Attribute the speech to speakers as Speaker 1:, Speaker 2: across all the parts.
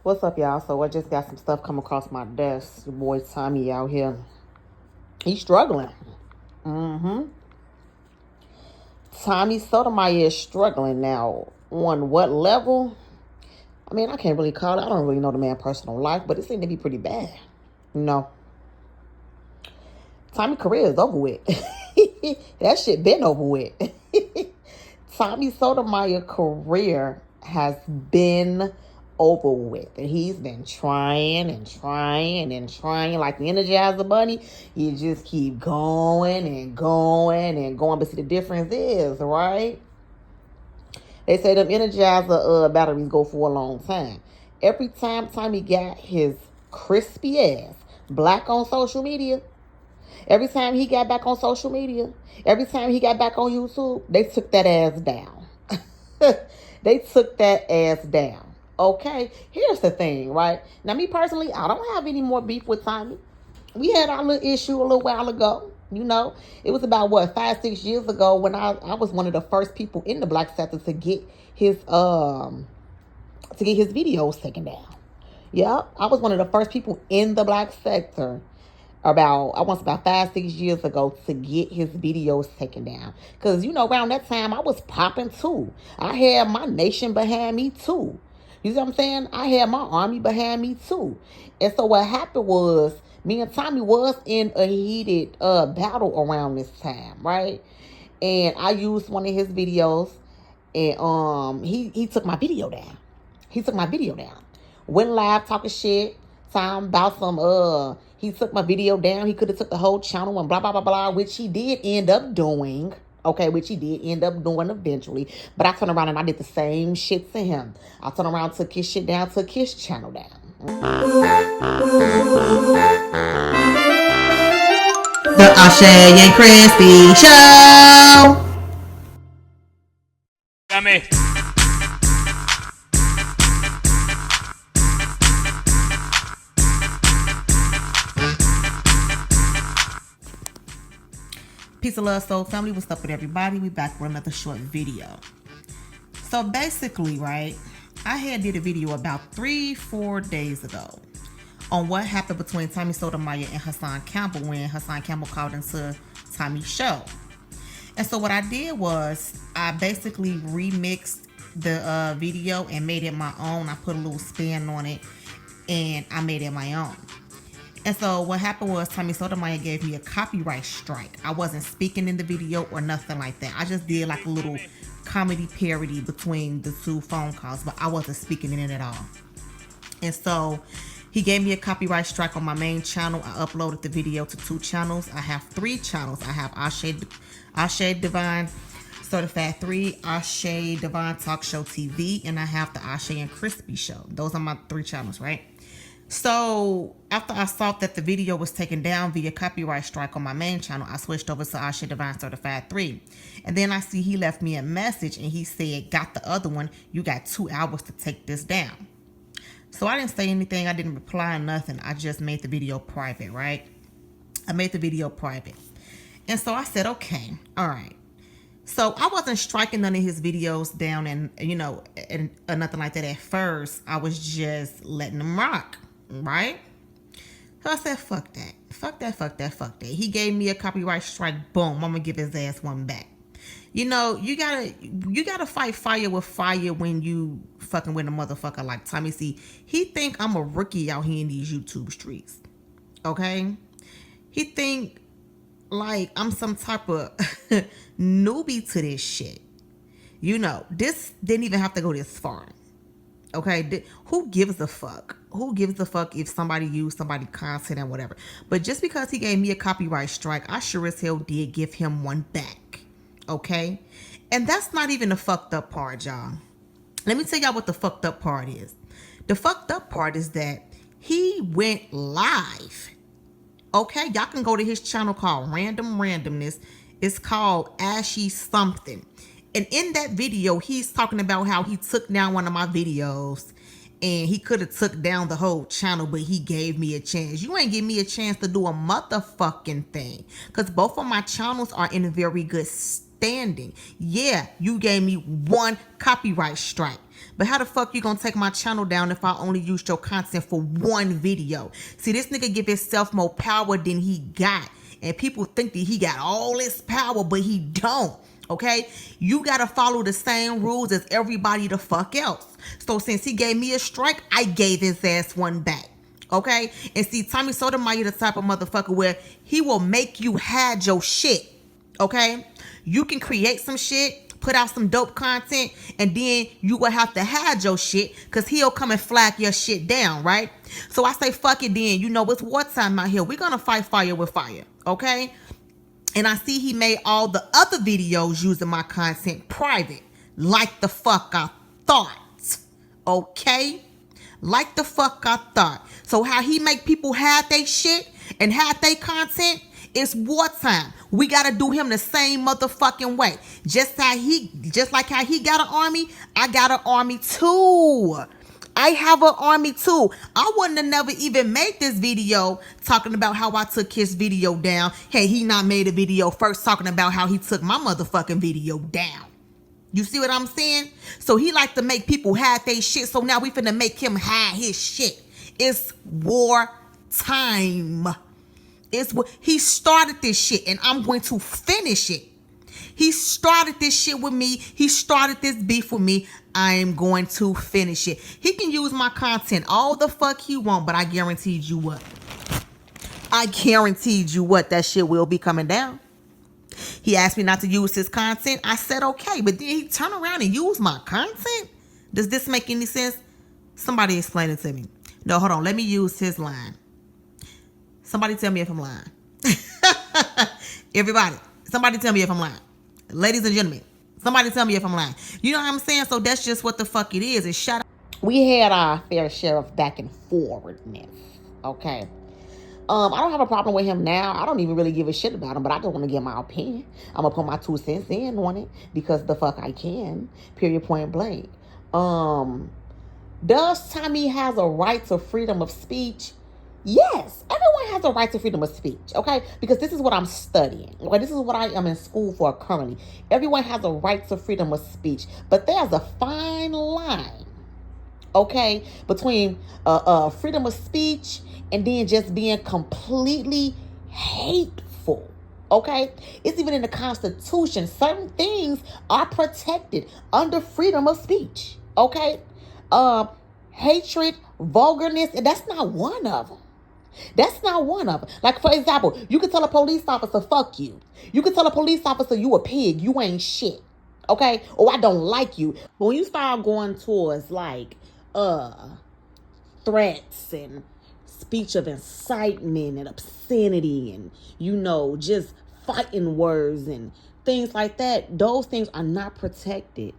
Speaker 1: What's up, y'all? So I just got some stuff come across my desk. Your boy Tommy out here. He's struggling. Tommy Sotomayor is struggling now. On what level? I mean, I can't really call it. I don't really know the man's personal life, but it seemed to be pretty bad. No. Tommy's career is over with. That shit been over with. Tommy Sotomayor's career has been over with. And he's been trying and trying and trying like the Energizer Bunny. You just keep going and going and going. But see, the difference is, right? They say them Energizer batteries go for a long time. Every time Tommy got his crispy ass black on social media, every time he got back on social media, every time he got back on YouTube, they took that ass down. They took that ass down. Okay, here's the thing, right? Now, me personally, I don't have any more beef with Tommy. We had our little issue a little while ago. You know, it was about 5-6 years ago when I was one of the first people in the black sector to get his videos taken down. Yeah, I was one of the first people in the black sector about 5-6 years ago to get his videos taken down. Because, you know, around that time, I was popping too. I had my nation behind me too. You see what I'm saying? I had my army behind me too. And so what happened was, me and Tommy was in a heated battle around this time, right? And I used one of his videos, and he took my video down. He took my video down. Went live talking shit, time about some he took my video down. He could have took the whole channel and blah blah blah blah, which he did end up doing. Okay, which he did end up doing eventually. But I turned around and I did the same shit to him. I turned around, took his shit down, took his channel down.
Speaker 2: The Ashay and Crispy Show.
Speaker 3: Dame.
Speaker 2: Peace of love, soul family. What's up with everybody? We back with another short video. So basically, right, I had did a video about 3-4 days ago on what happened between Tommy Sotomayor and Hassan Campbell when Hassan Campbell called into Tommy's show. And so what I did was I basically remixed the video and made it my own. I put a little spin on it and I made it my own. And so what happened was Tommy Sotomayor gave me a copyright strike. I wasn't speaking in the video or nothing like that. I just did like a little comedy parody between the two phone calls, but I wasn't speaking in it at all. And so he gave me a copyright strike on my main channel. I uploaded the video to 2 channels. I have 3 channels. I have Ashay Divine Certified 3, Ashay Divine Talk Show TV, and I have the Ashay and Crispy Show. Those are my 3 channels, right? So after I saw that the video was taken down via copyright strike on my main channel, I switched over to Ashay Divine Certified 3. And then I see he left me a message and he said, got the other one. You got 2 hours to take this down. So I didn't say anything. I didn't reply, nothing. I just made the video private, right? I made the video private. And so I said, okay, all right. So I wasn't striking none of his videos down and, you know, and nothing like that at first. I was just letting them rock, right? So I said, fuck that. Fuck that, fuck that, fuck that. He gave me a copyright strike. Boom. I'm going to give his ass one back. You know, you gotta fight fire with fire when you fucking with a motherfucker like Tommy. See, he think I'm a rookie out here in these YouTube streets. Okay? He think like I'm some type of newbie to this shit. You know, this didn't even have to go this far. Okay? Who gives a fuck? Who gives a fuck if somebody used somebody's content and whatever? But just because he gave me a copyright strike, I sure as hell did give him one back. Okay? And that's not even the fucked up part, y'all. Let me tell y'all what the fucked up part is. The fucked up part is that he went live. Okay? Y'all can go to his channel called Random Randomness. It's called Ashy Something. And in that video, he's talking about how he took down one of my videos. And he could have took down the whole channel, but he gave me a chance. You ain't give me a chance to do a motherfucking thing. Because both of my channels are in very good standing. Yeah, you gave me one copyright strike. But how the fuck you gonna take my channel down if I only used your content for one video? See, this nigga give himself more power than he got. And people think that he got all this power, but he don't. Okay? You gotta follow the same rules as everybody the fuck else. So since he gave me a strike, I gave his ass one back. Okay? And see, Tommy Sotomayor the type of motherfucker where he will make you hide your shit. Okay? You can create some shit, put out some dope content, and then you will have to hide your shit because he'll come and flag your shit down, right? So I say, fuck it then. You know, it's wartime out here. We're going to fight fire with fire, okay? And I see he made all the other videos using my content private, like the fuck I thought, okay? Like the fuck I thought. So how he make people hide they shit and hide they content, it's wartime. We gotta do him the same motherfucking way. Just like how he got an army, I got an army too. I have an army too. I wouldn't have never even made this video talking about how I took his video down. Hey, he not made a video first talking about how he took my motherfucking video down. You see what I'm saying? So he like to make people hide their shit. So now we finna make him hide his shit. It's war time. He started this shit and I'm going to finish it. He started this shit with me. He started this beef with me. I am going to finish it. He can use my content all the fuck he want, but I guaranteed you what? That shit will be coming down. He asked me not to use his content. I said okay, but then he turned around and used my content? Does this make any sense? Somebody explain it to me. No, hold on. Let me use his line. Somebody tell me if I'm lying. Everybody, somebody tell me if I'm lying. Ladies and gentlemen, somebody tell me if I'm lying. You know what I'm saying? So that's just what the fuck it is. It's shut up.
Speaker 1: We had our fair share of back and forwardness. Okay. I don't have a problem with him now. I don't even really give a shit about him, but I just want to give my opinion. I'm going to put my 2 cents in on it because the fuck I can. Period, point blank. Does Tommy has a right to freedom of speech? Yes, everyone has a right to freedom of speech, okay? Because this is what I'm studying. Okay, this is what I am in school for currently. Everyone has a right to freedom of speech, but there's a fine line, okay, between freedom of speech and then just being completely hateful, okay? It's even in the Constitution. Certain things are protected under freedom of speech, okay? Hatred, vulgarness, and that's not one of them. That's not one of them. Like, for example, you can tell a police officer, fuck you. You can tell a police officer, you a pig, you ain't shit. Okay? Or I don't like you. But when you start going towards, like, threats and speech of incitement and obscenity and, you know, just fighting words and things like that, those things are not protected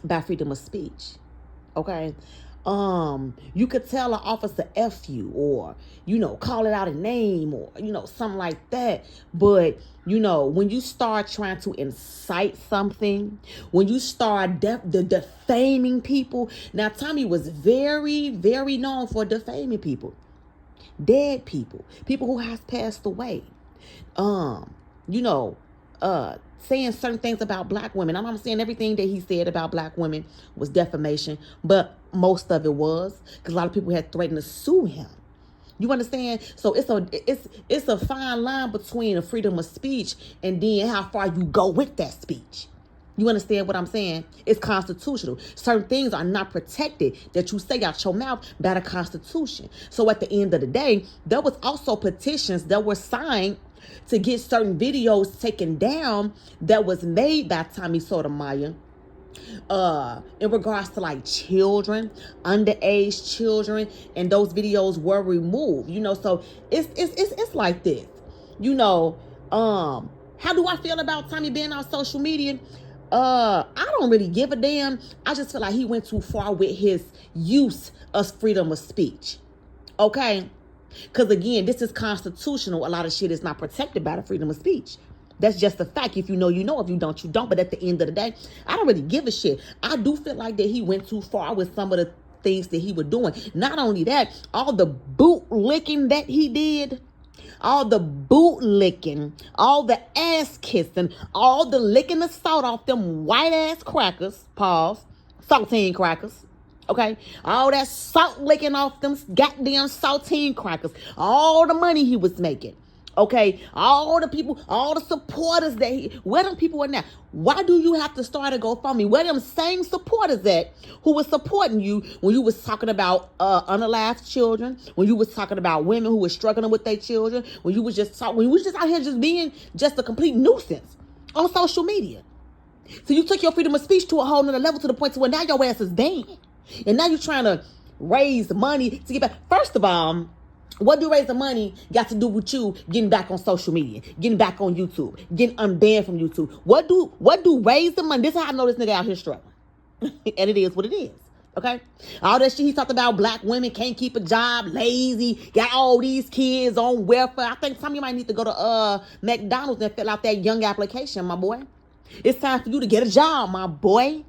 Speaker 1: by freedom of speech. Okay? You could tell an officer F you or, you know, call it out a name or, you know, something like that. But, you know, when you start trying to incite something, when you start defaming people. Now, Tommy was very, very known for defaming people. Dead people. People who has passed away. You know, saying certain things about black women. I'm not saying everything that he said about black women was defamation, but most of it was, because a lot of people had threatened to sue him. You understand? So it's a fine line between a freedom of speech and then how far you go with that speech. You understand what I'm saying? It's constitutional. Certain things are not protected that you say out your mouth by the Constitution. So at the end of the day, there was also petitions that were signed to get certain videos taken down that was made by Tommy Sotomayor in regards to like children, underage children, and those videos were removed. You know, so it's like this. You know, how do I feel about Tommy being on social media? I don't really give a damn. I just feel like he went too far with his use of freedom of speech. Okay? Because again, this is constitutional. A lot of shit is not protected by the freedom of speech. That's just a fact. If you know, you know. If you don't, you don't. But at the end of the day, I don't really give a shit. I do feel like that he went too far with some of the things that he was doing. Not only that, all the boot licking that he did, all the boot licking, all the ass kissing, all the licking the salt off them white ass crackers, pause, saltine crackers. Okay? All that salt licking off them goddamn saltine crackers. All the money he was making. Okay? All the people, all the supporters where them people are now? Why do you have to start a GoFundMe? Where them same supporters at who was supporting you when you was talking about unalived children, when you was talking about women who were struggling with their children, when you was just out here just being just a complete nuisance on social media? So you took your freedom of speech to a whole nother level, to the point to where now your ass is banned. And now you're trying to raise money to get back. First of all, what do raising money got to do with you getting back on social media, getting back on YouTube, getting unbanned from YouTube? What do raising money? This is how I know this nigga out here struggling. And it is what it is. Okay? All that shit he talked about, black women can't keep a job, lazy, got all these kids on welfare. I think some of you might need to go to McDonald's and fill out that young application, my boy. It's time for you to get a job, my boy.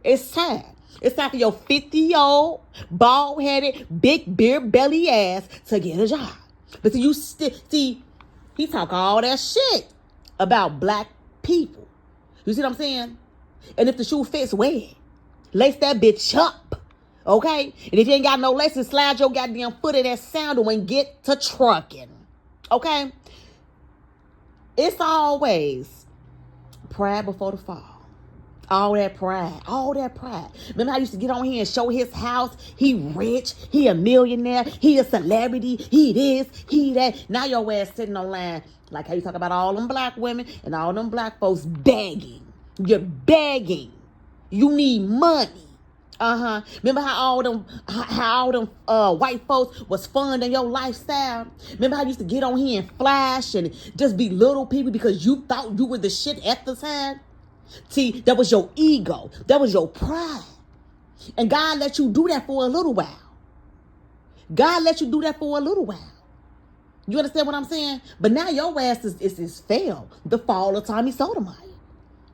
Speaker 1: It's time. It's time for your 50-year-old, bald-headed, big beer belly ass to get a job. But see, he talk all that shit about black people. You see what I'm saying? And if the shoe fits, wear it. Lace that bitch up. Okay? And if you ain't got no laces, slide your goddamn foot in that sandal and get to trucking. Okay? It's always pride before the fall. All that pride. Remember how I used to get on here and show his house? He rich. He a millionaire. He a celebrity. He this. He that. Now your ass sitting online like how you talk about all them black women and all them black folks begging. You're begging. You need money. Remember how all them white folks was funding your lifestyle? Remember how you used to get on here and flash and just belittle people because you thought you were the shit at the time? See, that was your ego. That was your pride. And God let you do that for a little while. You understand what I'm saying? But now your ass is failed. The fall of Tommy Sotomayor.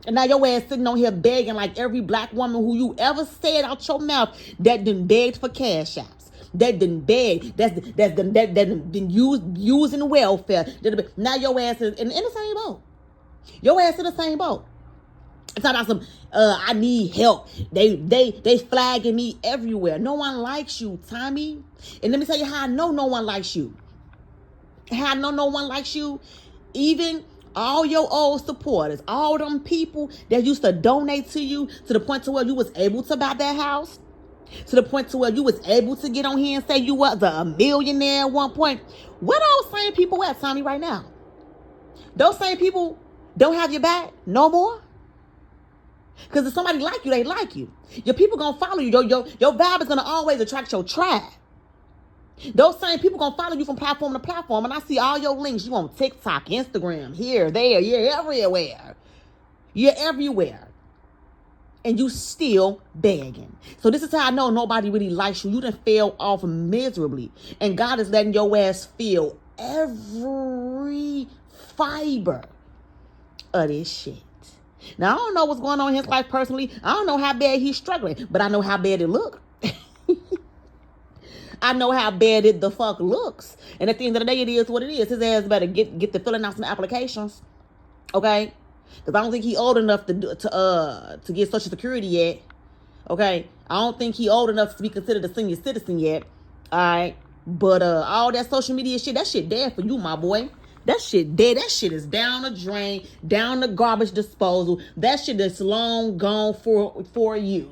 Speaker 1: And now your ass sitting on here begging like every black woman who you ever said out your mouth that done begged for cash apps. That done begged. That done been using welfare. Now your ass is in the same boat. Your ass in the same boat. It's not about some, I need help. They flagging me everywhere. No one likes you, Tommy. And let me tell you how I know no one likes you. How I know no one likes you. Even all your old supporters, all them people that used to donate to you to the point to where you was able to buy that house, to the point to where you was able to get on here and say you was a millionaire at one point. Where those same people at, Tommy, right now? Those same people don't have your back no more? Because if somebody like you, they like you. Your people gonna follow you. Your vibe is gonna always attract your tribe. Those same people gonna follow you from platform to platform. And I see all your links. You on TikTok, Instagram, here, there, you're everywhere. You're everywhere. And you still begging. So this is how I know nobody really likes you. You done fell off miserably. And God is letting your ass feel every fiber of this shit. Now, I don't know what's going on in his life personally. I don't know how bad he's struggling, but I know how bad it look. I know how bad it the fuck looks. And at the end of the day, it is what it is. His ass better get to filling out some applications. Okay? Because I don't think he old enough to get Social Security yet. Okay? I don't think he old enough to be considered a senior citizen yet. Alright? But all that social media shit, that shit dead for you, my boy. That shit dead. That shit is down the drain, down the garbage disposal. That shit is long gone for you.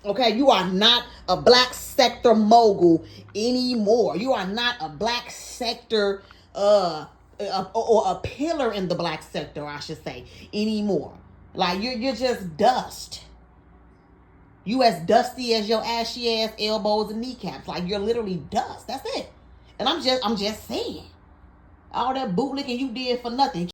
Speaker 1: Okay, you are not a black sector mogul anymore. You are not a black sector or a pillar in the black sector, I should say, anymore. Like you're just dust. You as dusty as your ashy ass elbows and kneecaps. Like you're literally dust. That's it. And I'm just saying. All that bootlicking you did for nothing.